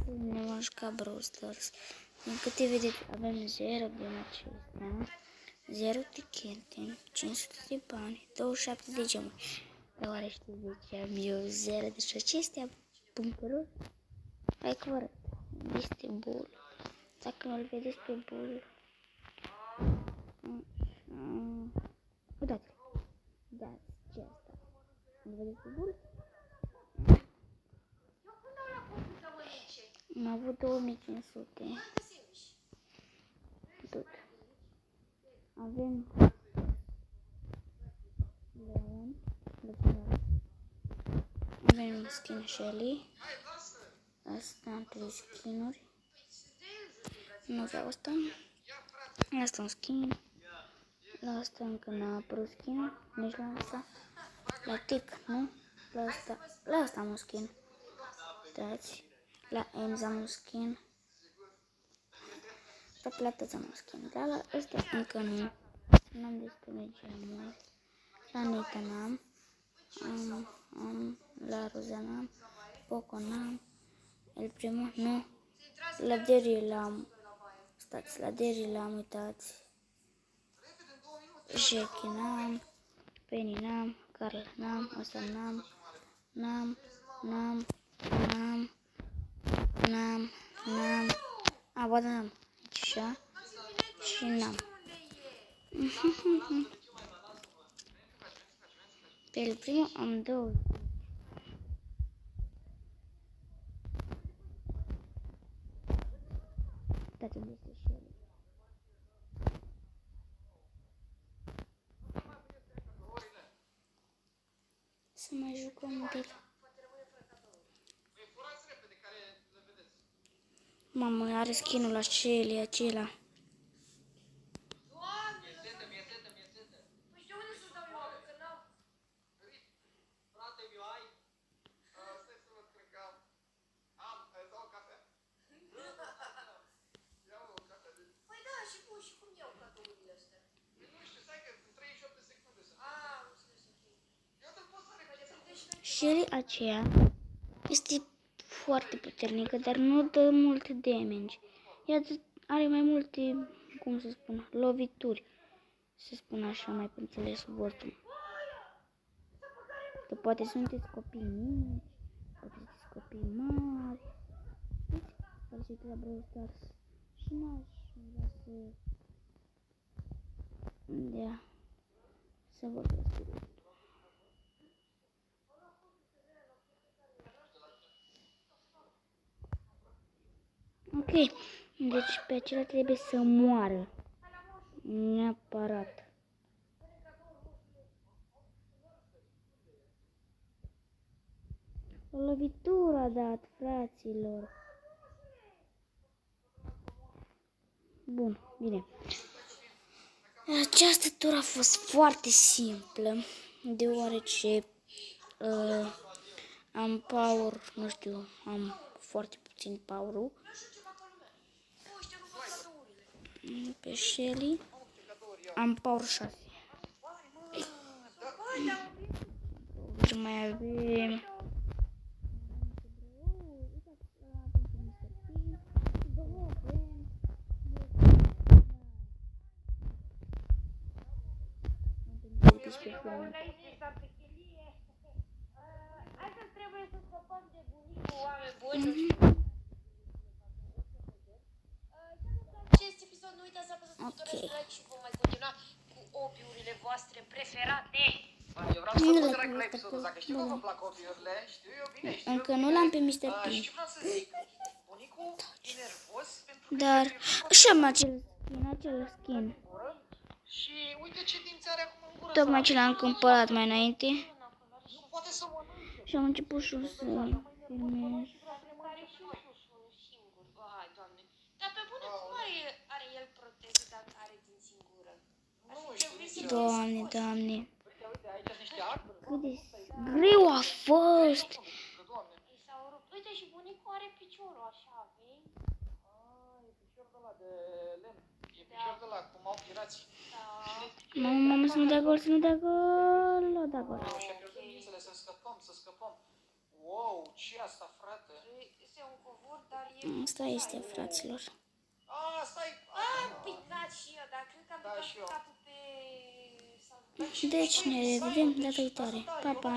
ne vom juca Brawl Stars. Din câte vedeți, avem 0 din acestea, 0 tichete, 500 de bani, 27 de gemuri. Dar oare știți de ce am eu 0 de acestea? Puncturi? Hai că vă arăt. Este Bull. Dacă nu-l vedeți pe Bull, uitați-l. Da, ce asta? Nu vedeți pe Bull? Am avut 2500. Tot. Avem Leon. Avem skin Shelly. Asta am 3 skinuri. Nu vreau asta. Asta un skin. La asta încă n-a apărut skin. Nici la asta. La Tic, nu? La asta am un skin. Uitați. La Ems am un skin. La toți am un skin. Dar la ăsta încă nu. N-am destule gemuri. La Nita n-am. La Roza n-am. Poco n-am. El primul nu. La Derry l-am. Stați, la Derry l-am, uitați. Jackie n-am. Penny n-am. Carl n-am. Ăsta n-am. N-am. A, ba da, n-am. Așa. Și n-am. Pe el primul am 2. Uitați unde este și el. Să mai jucăm un pic. Mamă, are skin-ul la Shelly acela. Shelly aceea este foarte puternică, dar nu dă mult damage. Ea are mai multe, cum să spun, lovituri, să spun așa, mai pe înțelesul vostru. Că poate sunteți copii mici, poate sunteți copii mari, care se uită la Brawl Stars și n-aș vrea să vorbesc cu voi. Ok, deci pe acela trebuie să moară. Neapărat. O lovitură a dat, fraților. Bun, bine. Această tură a fost foarte simplă, deoarece am power, nu știu, am foarte puțin power-ul. Pe Shelly am power 6. Ce mai avem? Astăzi trebuie să scăpăm de bunicul, oameni buni. Acest episod nu uitați să apăsați butonul de like și vom mai continua cu obiurile voastre preferate. Eu vreau să vă trec la episodul ăsta, că știu că vă plac obiurile, știu eu bine, știu eu Încă bine. nu l-am pe Mr. P. Și vreau să zic, bunicul e nervos pentru că Dar așa am acel skin. și uite ce dinți are acum în gură. Tocmai ce l-am cumpărat mai înainte. Nu poate să mănânce. Și am început și eu să filmez. Dar pe bune, cum are el proteză dacă are din singură? Doamne, Doamne. Uite, aici sunt niște arbori. Cât de greu a fost. Uite, și bunicul are piciorul așa, vei? E picior de ăla de lemn. E picior de ăla, cum au pirații. Mamă, să nu dea gol, să nu dea gol. O da gol. Și-a pierdut mințele, să scăpăm. Wow, ce asta, frate? Este un covor, dar Asta este, fraților. Asta e... Am picat și eu, dar cred că am picat și eu. capul pe... Deci ne revedem data viitoare. Pa, pa!